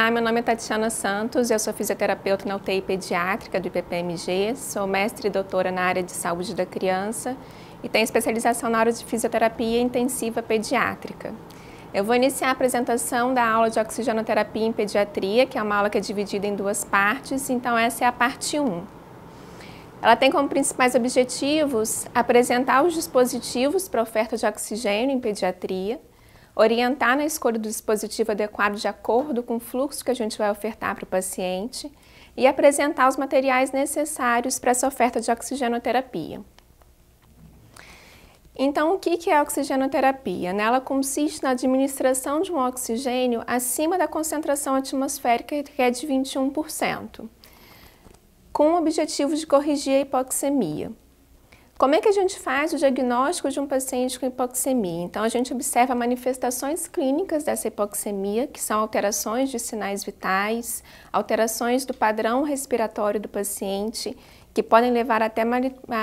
Olá, meu nome é Tatiana Santos, eu sou fisioterapeuta na UTI pediátrica do IPPMG, sou mestre e doutora na área de saúde da criança e tenho especialização na área de fisioterapia intensiva pediátrica. Eu vou iniciar a apresentação da aula de oxigenoterapia em pediatria, que é uma aula que é dividida em duas partes, então essa é a parte 1. Ela tem como principais objetivos apresentar os dispositivos para oferta de oxigênio em pediatria, orientar na escolha do dispositivo adequado de acordo com o fluxo que a gente vai ofertar para o paciente e apresentar os materiais necessários para essa oferta de oxigenoterapia. Então, o que é a oxigenoterapia? Ela consiste na administração de um oxigênio acima da concentração atmosférica, que é de 21%, com o objetivo de corrigir a hipoxemia. Como é que a gente faz o diagnóstico de um paciente com hipoxemia? Então, a gente observa manifestações clínicas dessa hipoxemia, que são alterações de sinais vitais, alterações do padrão respiratório do paciente, que podem levar até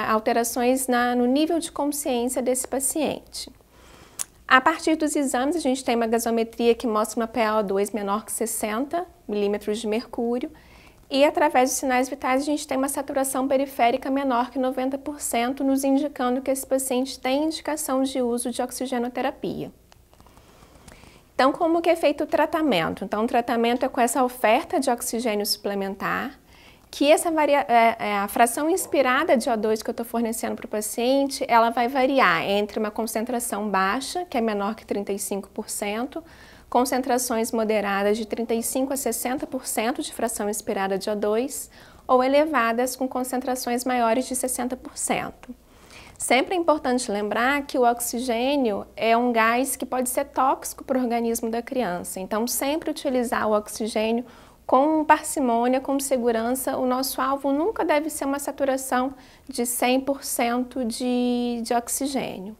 alterações no nível de consciência desse paciente. A partir dos exames, a gente tem uma gasometria que mostra uma PaO2 menor que 60 milímetros de mercúrio, e através dos sinais vitais a gente tem uma saturação periférica menor que 90%, nos indicando que esse paciente tem indicação de uso de oxigenoterapia. Então, como que é feito o tratamento? Então, o tratamento é com essa oferta de oxigênio suplementar, que a fração inspirada de O2 que eu estou fornecendo para o paciente, ela vai variar entre uma concentração baixa, que é menor que 35%, concentrações moderadas de 35% a 60% de fração inspirada de O2 ou elevadas com concentrações maiores de 60%. Sempre é importante lembrar que o oxigênio é um gás que pode ser tóxico para o organismo da criança, então sempre utilizar o oxigênio com parcimônia, com segurança. O nosso alvo nunca deve ser uma saturação de 100% de oxigênio.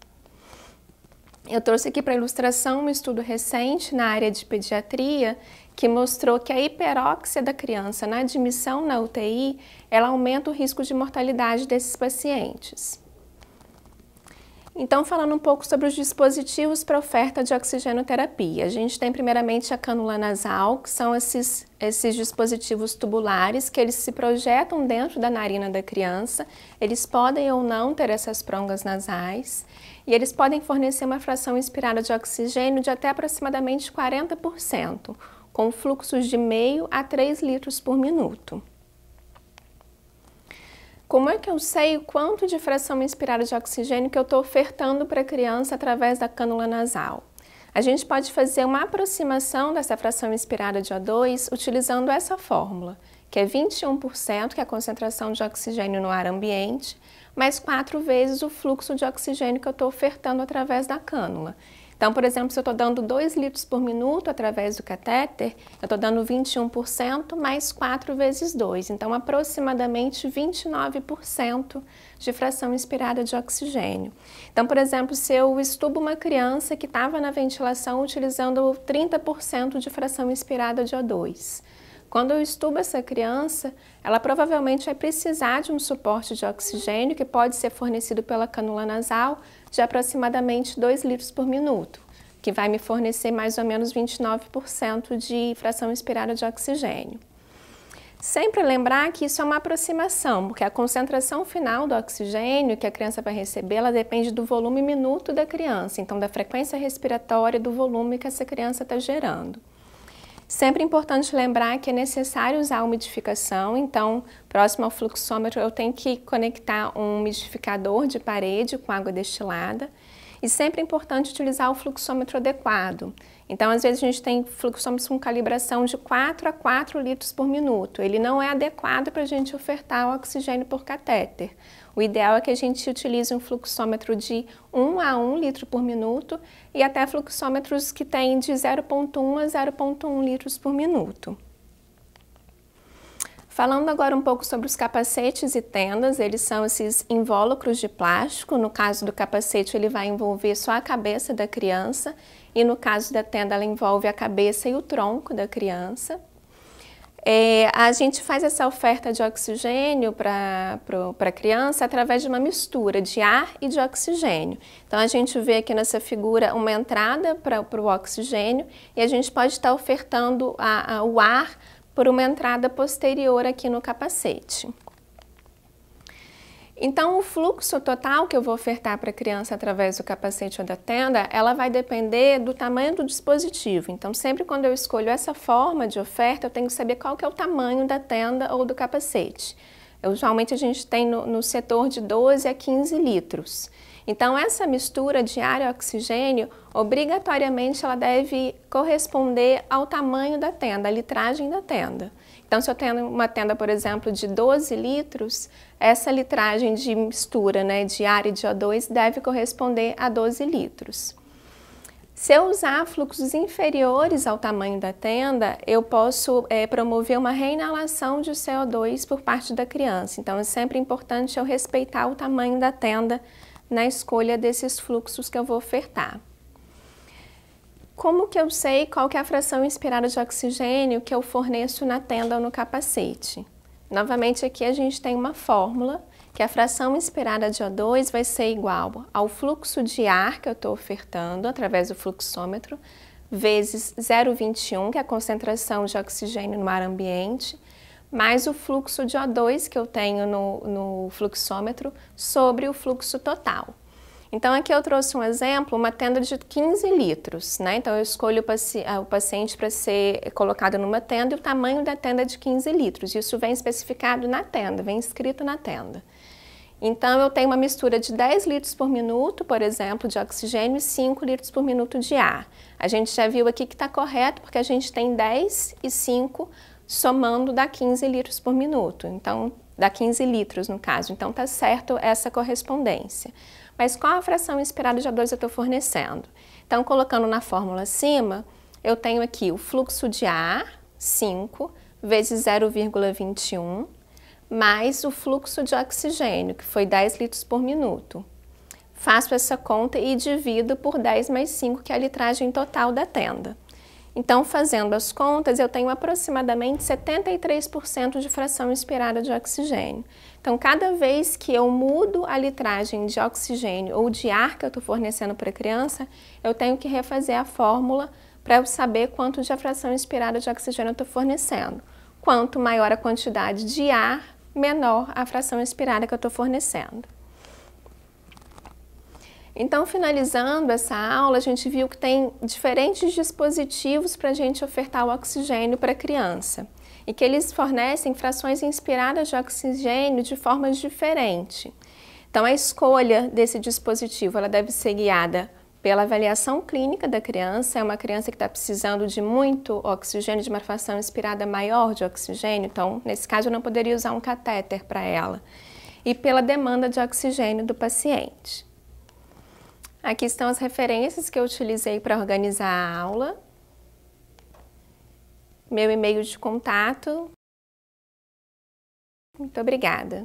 Eu trouxe aqui para ilustração um estudo recente na área de pediatria que mostrou que a hiperóxia da criança na admissão na UTI, ela aumenta o risco de mortalidade desses pacientes. Então, falando um pouco sobre os dispositivos para oferta de oxigenoterapia. A gente tem primeiramente a cânula nasal, que são esses dispositivos tubulares que eles se projetam dentro da narina da criança. Eles podem ou não ter essas prongas nasais e eles podem fornecer uma fração inspirada de oxigênio de até aproximadamente 40%, com fluxos de meio a 3 litros por minuto. Como é que eu sei o quanto de fração inspirada de oxigênio que eu estou ofertando para a criança através da cânula nasal? A gente pode fazer uma aproximação dessa fração inspirada de O2 utilizando essa fórmula, que é 21%, que é a concentração de oxigênio no ar ambiente, mais 4 vezes o fluxo de oxigênio que eu estou ofertando através da cânula. Então, por exemplo, se eu estou dando 2 litros por minuto através do catéter, eu estou dando 21% mais 4 vezes 2, então aproximadamente 29% de fração inspirada de oxigênio. Então, por exemplo, se eu estubo uma criança que estava na ventilação utilizando 30% de fração inspirada de O2, quando eu estubo essa criança, ela provavelmente vai precisar de um suporte de oxigênio que pode ser fornecido pela cânula nasal de aproximadamente 2 litros por minuto, que vai me fornecer mais ou menos 29% de fração inspirada de oxigênio. Sempre lembrar que isso é uma aproximação, porque a concentração final do oxigênio que a criança vai receber, ela depende do volume minuto da criança, então da frequência respiratória e do volume que essa criança está gerando. Sempre é importante lembrar que é necessário usar a umidificação, então, próximo ao fluxômetro, eu tenho que conectar um umidificador de parede com água destilada. E sempre é importante utilizar o fluxômetro adequado. Então, às vezes, a gente tem fluxômetros com calibração de 4 a 4 litros por minuto. Ele não é adequado para a gente ofertar o oxigênio por catéter. O ideal é que a gente utilize um fluxômetro de 1 a 1 litro por minuto e até fluxômetros que têm de 0,1 a 0,1 litros por minuto. Falando agora um pouco sobre os capacetes e tendas, eles são esses invólucros de plástico. No caso do capacete, ele vai envolver só a cabeça da criança e no caso da tenda, ela envolve a cabeça e o tronco da criança. A gente faz essa oferta de oxigênio para a criança através de uma mistura de ar e de oxigênio. Então, a gente vê aqui nessa figura uma entrada para o oxigênio e a gente pode estar ofertando o ar por uma entrada posterior aqui no capacete. Então, o fluxo total que eu vou ofertar para a criança através do capacete ou da tenda, ela vai depender do tamanho do dispositivo. Então, sempre quando eu escolho essa forma de oferta, eu tenho que saber qual que é o tamanho da tenda ou do capacete. Usualmente, a gente tem no setor de 12 a 15 litros. Então, essa mistura de ar e oxigênio, obrigatoriamente, ela deve corresponder ao tamanho da tenda, à litragem da tenda. Então, se eu tenho uma tenda, por exemplo, de 12 litros, essa litragem de mistura, né, de ar e de O2 deve corresponder a 12 litros. Se eu usar fluxos inferiores ao tamanho da tenda, eu posso promover uma reinalação de CO2 por parte da criança. Então, é sempre importante eu respeitar o tamanho da tenda na escolha desses fluxos que eu vou ofertar. Como que eu sei qual que é a fração inspirada de oxigênio que eu forneço na tenda ou no capacete? Novamente, aqui a gente tem uma fórmula que a fração inspirada de O2 vai ser igual ao fluxo de ar que eu estou ofertando através do fluxômetro, vezes 0,21, que é a concentração de oxigênio no ar ambiente, mais o fluxo de O2 que eu tenho no fluxômetro sobre o fluxo total. Então, aqui eu trouxe um exemplo, uma tenda de 15 litros, né? Então, eu escolho o paciente para ser colocado numa tenda e o tamanho da tenda é de 15 litros. Isso vem especificado na tenda, vem escrito na tenda. Então, eu tenho uma mistura de 10 litros por minuto, por exemplo, de oxigênio e 5 litros por minuto de ar. A gente já viu aqui que está correto, porque a gente tem 10 e 5 somando dá 15 litros por minuto. Então, dá 15 litros no caso. Então, está certo essa correspondência. Mas qual a fração inspirada de O2 eu estou fornecendo? Então, colocando na fórmula acima, eu tenho aqui o fluxo de ar, 5, vezes 0,21, mais o fluxo de oxigênio, que foi 10 litros por minuto. Faço essa conta e divido por 10 mais 5, que é a litragem total da tenda. Então, fazendo as contas, eu tenho aproximadamente 73% de fração inspirada de oxigênio. Então, cada vez que eu mudo a litragem de oxigênio ou de ar que eu estou fornecendo para a criança, eu tenho que refazer a fórmula para eu saber quanto de fração inspirada de oxigênio eu estou fornecendo. Quanto maior a quantidade de ar, menor a fração inspirada que eu estou fornecendo. Então, finalizando essa aula, a gente viu que tem diferentes dispositivos para a gente ofertar o oxigênio para a criança e que eles fornecem frações inspiradas de oxigênio de formas diferentes. Então, a escolha desse dispositivo ela deve ser guiada pela avaliação clínica da criança. É uma criança que está precisando de muito oxigênio, de uma fração inspirada maior de oxigênio, então, nesse caso, eu não poderia usar um catéter para ela. E pela demanda de oxigênio do paciente. Aqui estão as referências que eu utilizei para organizar a aula. Meu e-mail de contato. Muito obrigada.